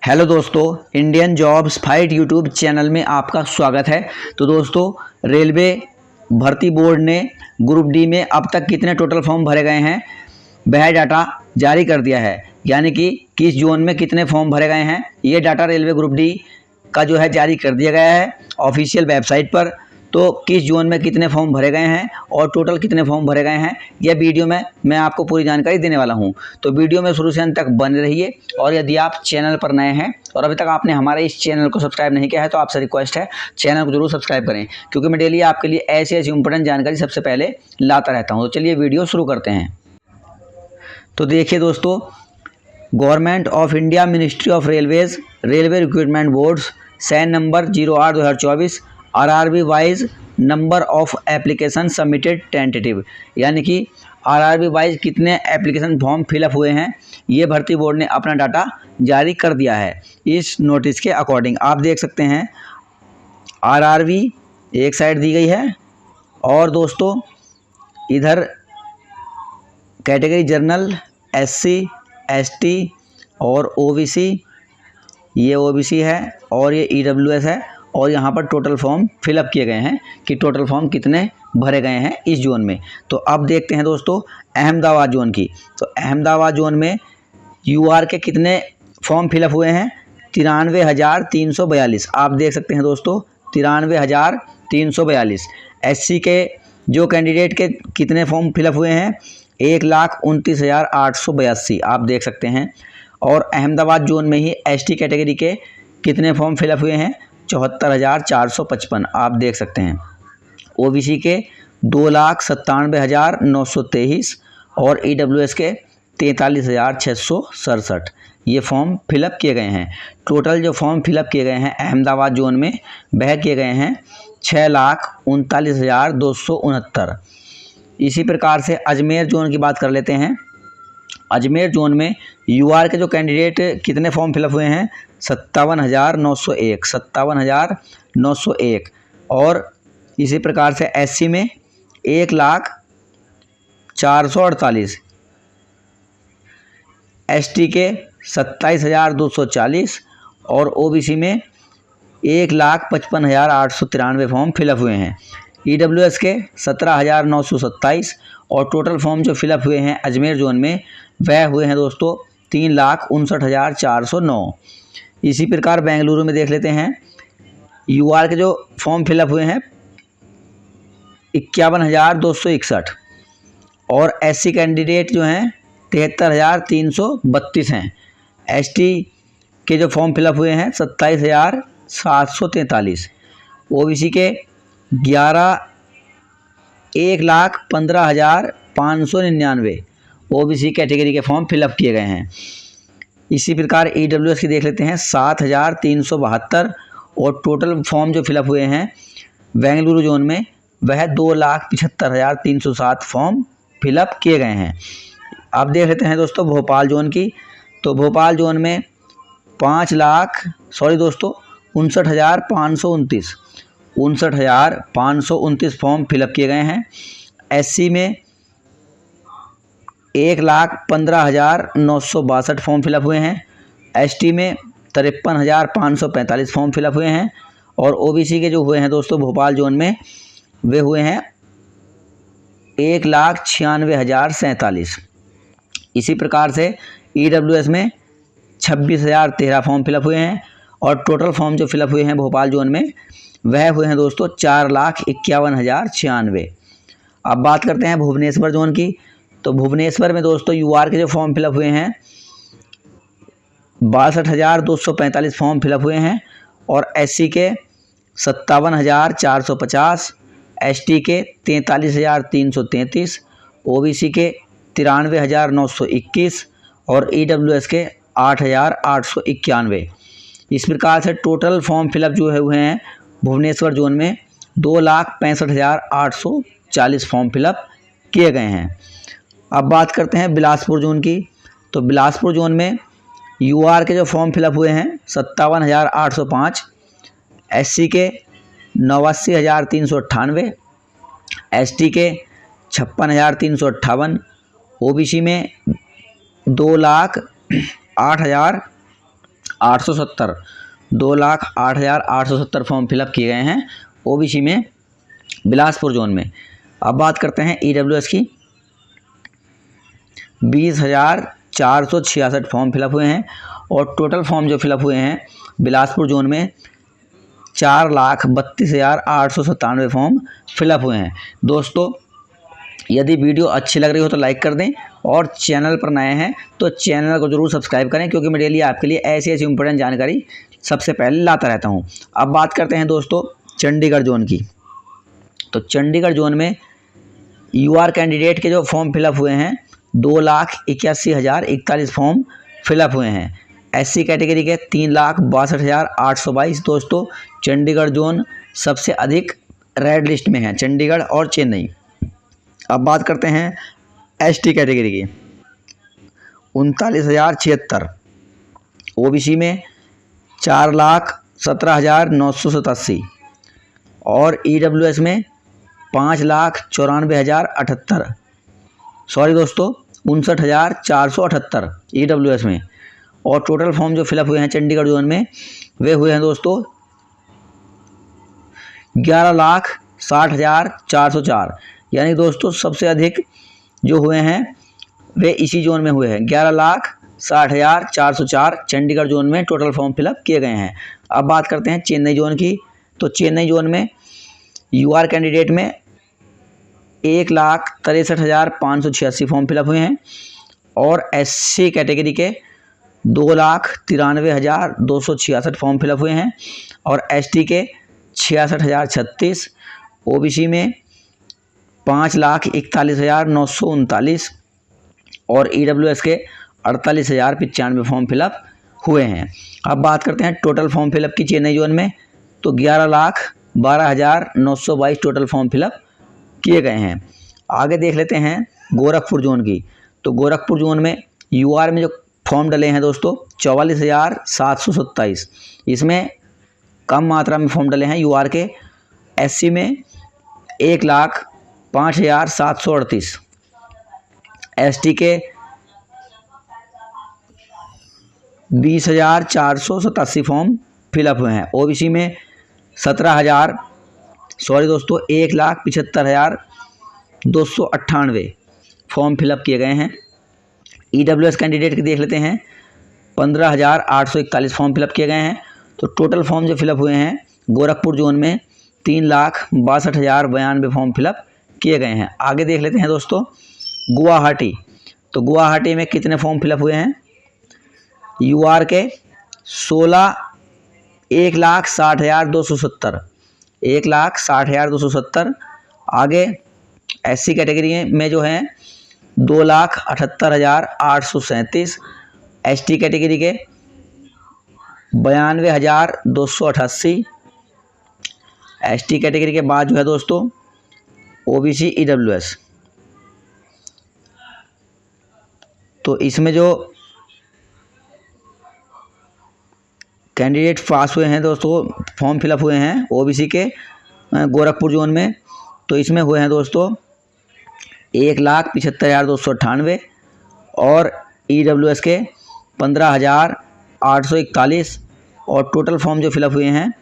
Hello दोस्तों, Indian jobs fight YouTube channel में आपका स्वागत है। तो दोस्तों, रेलवे भर्ती बोर्ड ने ग्रुप डी में अब तक कितने टोटल फॉर्म भरे गए हैं वह डाटा जारी कर दिया है। यानी कि किस जोन में कितने फॉर्म भरे गए हैं, ये डाटा रेलवे ग्रुप डी का जो है जारी कर दिया गया है ऑफिशियल वेबसाइट पर। तो किस जोन में कितने फॉर्म भरे गए हैं और टोटल कितने फॉर्म भरे गए हैं, यह वीडियो में मैं आपको पूरी जानकारी देने वाला हूं। तो वीडियो में शुरू से अंत तक बने रहिए। और यदि आप चैनल पर नए हैं और अभी तक आपने हमारे इस चैनल को सब्सक्राइब नहीं किया है तो आपसे रिक्वेस्ट है चैनल को जरूर सब्सक्राइब करें, क्योंकि मैं डेली आपके लिए ऐसी इंपॉर्टेंट जानकारी सबसे पहले लाता रहता हूँ। तो चलिए वीडियो शुरू करते हैं। तो देखिए दोस्तों, government of India ministry of railways railway recruitment boards CEN number 08/2024 RRB wise number of application submitted tentative, यानी कि आरआरबी वाइज कितने एप्लीकेशन फॉर्म फिलअप हुए हैं, ये भर्ती बोर्ड ने अपना डाटा जारी कर दिया है। इस नोटिस के अकॉर्डिंग आप देख सकते हैं आरआरबी एक साइड दी गई है और दोस्तों इधर कैटेगरी जनरल, एससी, एसटी और ओबीसी, ये ओबीसी है और ये ईडब्ल्यूएस है। और यहाँ पर टोटल फॉर्म फिलअप किए गए हैं कि टोटल फॉर्म कितने भरे गए हैं इस जोन में। तो अब देखते हैं दोस्तों अहमदाबाद जोन की। तो अहमदाबाद जोन में यूआर के कितने फॉर्म फिलअप हुए हैं, 93,342। आप देख सकते हैं दोस्तों 93,342। एससी के जो कैंडिडेट के कितने फॉर्म फिलअप हुए हैं, 1,29,882। आप देख सकते हैं। और अहमदाबाद जोन में ही एसटी कैटेगरी के कितने फॉर्म फिलअप हुए हैं, 74,455। आप देख सकते हैं। ओबीसी के 2,97,923 और ईडब्ल्यूएस के 43,667 ये फॉर्म फिलअप किए गए हैं। टोटल जो फॉर्म फिलअप किए गए हैं अहमदाबाद जोन में वह किए गए हैं 6,39,269। इसी प्रकार से अजमेर जोन की बात कर लेते हैं। अजमेर जोन में यूआर के जो कैंडिडेट कितने फॉर्म फिलअप हुए हैं, 57,901। और इसी प्रकार से एससी में 1,04,48, एसटी के 27,240 और ओबीसी में 1,55,893 फॉर्म फिलअप हुए हैं। ईडब्ल्यूएस के 17,927 और टोटल फॉर्म जो फिलअप हुए हैं अजमेर जोन में वह हुए हैं दोस्तों 3,59,409। इसी प्रकार बेंगलुरु में देख लेते हैं। यूआर के जो फॉर्म फिलअप हुए हैं 51,261 और एससी कैंडिडेट जो हैं 73,332 हैं। एसटी के जो फॉर्म फिलअप हुए हैं 27,743। ओबीसी के 1,15,599 ओबीसी कैटेगरी के फॉर्म फिलअप किए गए हैं। इसी प्रकार ईडब्ल्यूएस की देख लेते हैं 7,372 और टोटल फॉर्म जो फिलअप हुए हैं बेंगलुरु जोन में वह 2,75,307 फॉर्म फिलअप किए गए हैं। अब देख लेते हैं दोस्तों भोपाल जोन की। तो भोपाल जोन में 59,529 फॉर्म फिलअप किए गए हैं। एससी में 1,15,962 फॉर्म फिलअप हुए हैं। एसटी में 53,545 फॉर्म फिलअप हुए हैं। और ओबीसी के जो हुए हैं दोस्तों भोपाल जोन में वे हुए हैं 1,96,047। इसी प्रकार से ईडब्ल्यूएस में 26,013 फॉर्म फिलअप हुए हैं और टोटल फॉर्म जो फिलअप हुए हैं भोपाल जोन में वह हुए हैं दोस्तों 4,51,096। अब बात करते हैं भुवनेश्वर जोन की। तो भुवनेश्वर में दोस्तों यूआर के जो फॉर्म फिलअप हुए हैं 62,245 फॉर्म फिलअप हुए हैं और एससी के 57,450, एसटी के 43,333, ओबीसी के 93,921 और ईडब्ल्यूएस के 8,891। इस प्रकार से टोटल फॉर्म फिलअप जो है हुए हैं भुवनेश्वर जोन में 2,65,840 फॉर्म फिलअप किए गए हैं। अब बात करते हैं बिलासपुर जोन की। तो बिलासपुर जोन में यूआर के जो फॉर्म फिलअप हुए हैं 57,805, एससी के 89,398, एसटी के 56,358, ओबीसी में 2,08,000 870, 2,08,870 फॉर्म फिलअप किए गए हैं ओबीसी में बिलासपुर जोन में। अब बात करते हैं ईडब्ल्यूएस की। 20,466 फॉर्म फिलअप हुए हैं और टोटल फॉर्म जो फिलअप हुए हैं बिलासपुर जोन में 4,32,897 फॉर्म फिलअप हुए हैं। दोस्तों, यदि वीडियो अच्छी लग रही हो तो लाइक कर दें और चैनल पर नए हैं तो चैनल को ज़रूर सब्सक्राइब करें, क्योंकि मैं डेली आपके लिए ऐसी ऐसी इंपॉर्टेंट जानकारी सबसे पहले लाता रहता हूं। अब बात करते हैं दोस्तों चंडीगढ़ जोन की। तो चंडीगढ़ जोन में यूआर कैंडिडेट के जो फॉर्म फिलअप हुए हैं 2,81,041 फॉर्म फिलअप हुए हैं। एससी कैटेगरी के 3,62,822। दोस्तों, चंडीगढ़ जोन सबसे अधिक रेड लिस्ट में है, चंडीगढ़ और चेन्नई। अब बात करते हैं एसटी कैटेगरी की। 39,076। ओबीसी में 4,17,987 और ईडब्ल्यूएस में 5,94,078। सॉरी दोस्तों, 59,478 ईडब्ल्यूएस में। और टोटल फॉर्म जो फिलअप हुए हैं चंडीगढ़ जोन में वे हुए हैं दोस्तों 11,60,404। यानी दोस्तों सबसे अधिक जो हुए हैं वे इसी जोन में हुए हैं। 11,60,404 चंडीगढ़ जोन में टोटल फॉर्म फिलअप किए गए हैं। अब बात करते हैं चेन्नई जोन की। तो चेन्नई जोन में यूआर कैंडिडेट में 1,63,586 फॉर्म फिलअप हुए हैं और एससी कैटेगरी के 2,93,266 फॉर्म फिलअप हुए हैं और एसटी के 66,036। ओबीसी में 5,41,939 और ईडब्ल्यूएस के 48,095 फॉर्म फिलअप हुए हैं। अब बात करते हैं टोटल फॉर्म फिलअप की चेन्नई जोन में। तो 11,12,922 टोटल फॉर्म फिलअप किए गए हैं। आगे देख लेते हैं गोरखपुर जोन की। तो गोरखपुर जोन में यूआर में जो फॉर्म डले हैं दोस्तों 44,727। इसमें कम मात्रा में फॉर्म डले हैं यूआर के। एससी में 1,05,738। एसटी के 20,487 फॉर्म फिलअप हुए हैं। ओबीसी में 1,75,298 फॉर्म फिलअप किए गए हैं। ईडब्ल्यूएस कैंडिडेट की देख लेते हैं 15,841 फॉर्म फिलअप किए गए हैं। तो टोटल फॉर्म जो फिलअप हुए हैं गोरखपुर जोन में 3,62,092 फॉर्म फिलअप किए गए हैं। आगे देख लेते हैं दोस्तों गुवाहाटी। तो गुवाहाटी में कितने फॉर्म फिलअप हुए हैं? यूआर के 1,60,270। 1,60,270। आगे एससी कैटेगरी में जो है 2,78,837। एसटी कैटेगरी के 92,288। एसटी कैटेगरी के बाद जो है दोस्तों ओबीसी ईडब्ल्यूएस। तो इसमें जो कैंडिडेट पास हुए हैं दोस्तों, फॉर्म फिलअप हुए हैं ओबीसी के गोरखपुर जोन में, तो इसमें हुए हैं दोस्तों 1,75,298 और ईडब्ल्यूएस के 15,841। और टोटल फॉर्म जो फिलअप हुए हैं,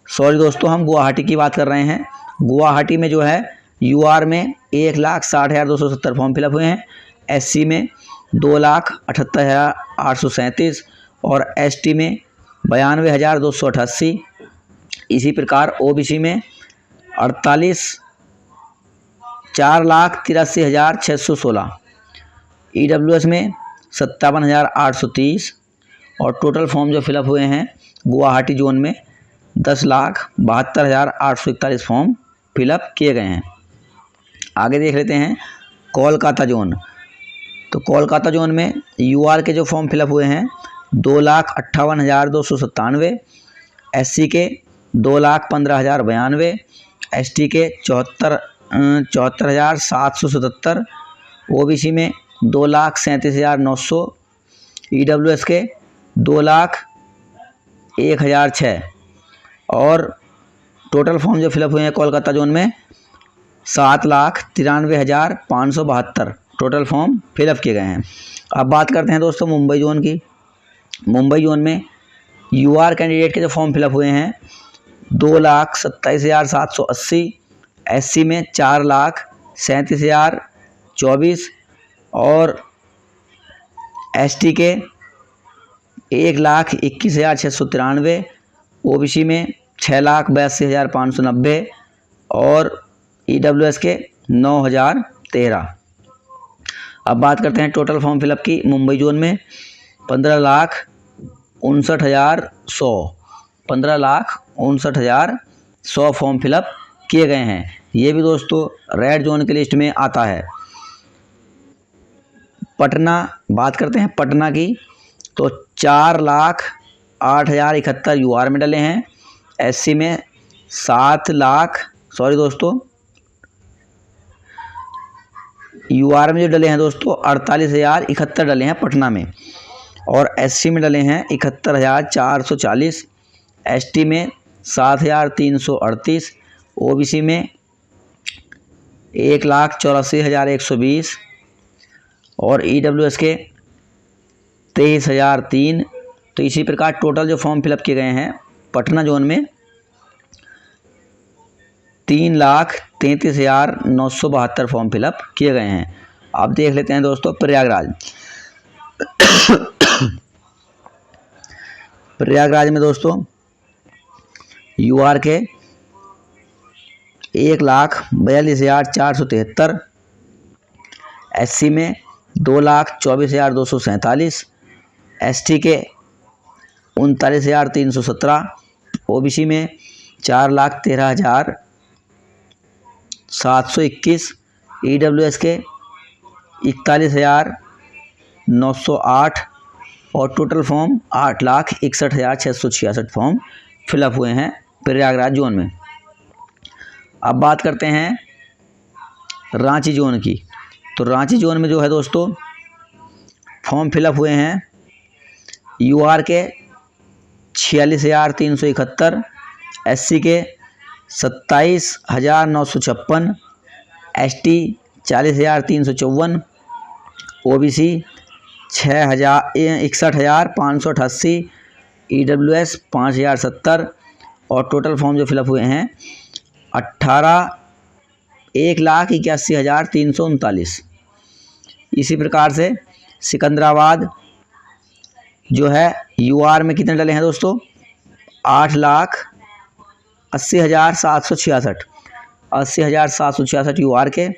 सॉरी दोस्तों, हम गुवाहाटी की बात कर रहे हैं। गुवाहाटी में जो है यूआर में 1,60,270 फॉर्म फिलअप हुए हैं। एससी में 2,78,837 और एसटी में 92,288। इसी प्रकार ओबीसी में 4,83,616। ईडब्ल्यूएस में 57,830 और टोटल फॉर्म जो फिलअप हुए हैं गुवाहाटी जोन में 10,72,841 फॉर्म फिलअप किए गए हैं। आगे देख लेते हैं कोलकाता जोन। तो कोलकाता जोन में यूआर के जो फॉर्म फिलअप हुए हैं 2,58,297। एससी के 2,15,092। एसटी के 74,777। ओबीसी में 2,37,900। ईडब्ल्यूएस के 2,01,006 और टोटल फॉर्म जो फिलअप हुए हैं कोलकाता जोन में 7,93,572 टोटल फॉर्म फिलअप किए गए हैं। अब बात करते हैं दोस्तों मुंबई जोन की। मुंबई जोन में यूआर कैंडिडेट के जो फॉर्म फिलअप हुए हैं 2,27,780, एससी में 4,37,024 और एसटी के 1,21,693, ओबीसी में 6,82,590 और ईडब्ल्यूएस के 9,013। अब बात करते हैं टोटल फॉर्म फिलअप की। मुंबई जोन में 15,59,100 फॉर्म फिलअप किए गए हैं। ये भी दोस्तों रेड जोन की लिस्ट में आता है। पटना, बात करते हैं पटना की, तो 4,08,071 यूआर में डले हैं। एससी में 7 लाख यूआर में जो डले हैं दोस्तों 48,071 डले हैं पटना में, और एससी में डले हैं 71,440, एसटी में 7,338, ओबीसी में 1,84,120 और ईडब्ल्यूएस के 23,003। तो इसी प्रकार टोटल जो फॉर्म फिलअप किए गए हैं पटना जोन में 3,33,972 फॉर्म फिलअप किए गए हैं। अब देख लेते हैं दोस्तों प्रयागराज। प्रयागराज में दोस्तों यूआर के 1,42,473, एससी में 2,24,247, एसटी के 39,317, ओबीसी में 4,13,721, ईडब्ल्यूएस के 41,908 और टोटल फॉर्म 8,61,666 फॉर्म फिलअप हुए हैं प्रयागराज जोन में। अब बात करते हैं रांची जोन की। तो रांची जोन में जो है दोस्तों फॉर्म फिलअप हुए हैं यूआर के 46,371, एससी के 27,956, एसटी 40,354, ओबीसी 61,588, ईडब्ल्यूएस 5,070 और टोटल फॉर्म जो फिलअप हुए हैं 1,81,339। इसी प्रकार से सिकंदराबाद जो है यूआर में कितने डले हैं दोस्तों 8,80,766, 80,766 यूआर के,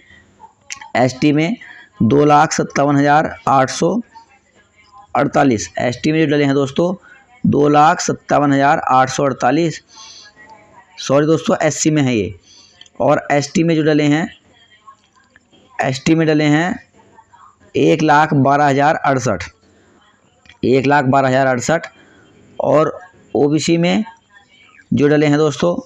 एसटी में 2,57,848, एसटी में जो डले हैं दोस्तों 2,57,848, सॉरी दोस्तों एससी में है ये, और एसटी में जो डले हैं 1,12,068, 1,12,068 और ओबीसी में जो डले हैं दोस्तों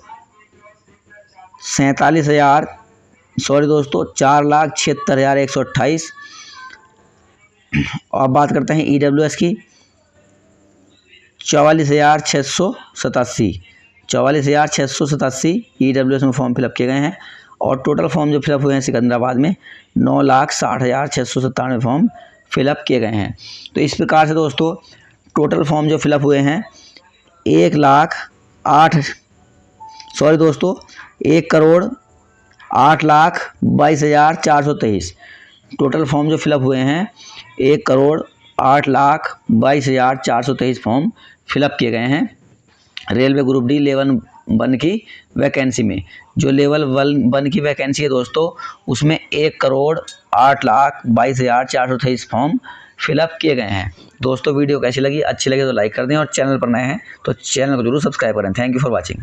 4,76,128। अब बात करते हैं ईडब्ल्यूएस की 44,687, 44,687 ईडब्ल्यूएस में फॉर्म फिलअप किए गए हैं, और टोटल फॉर्म जो फिलअप हुए हैं सिकंदराबाद में 9,60,697 फॉर्म फिलअप किए गए हैं। तो इस प्रकार से दोस्तों टोटल फॉर्म जो फिलअप हुए हैं 1,08,22,423 टोटल फॉर्म जो फिलअप हुए हैं 1,08,22,423 फॉर्म फिलअप किए गए हैं रेलवे ग्रुप डी लेवल 1 की वैकेंसी में। जो लेवल 1 की वैकेंसी है दोस्तों उसमें 1,08,22,423 फॉर्म फिलअप किए गए हैं। दोस्तों वीडियो कैसी लगी, अच्छी लगी तो लाइक कर दें, और चैनल पर नए हैं तो चैनल को जरूर सब्सक्राइब करें। Thank you for watching.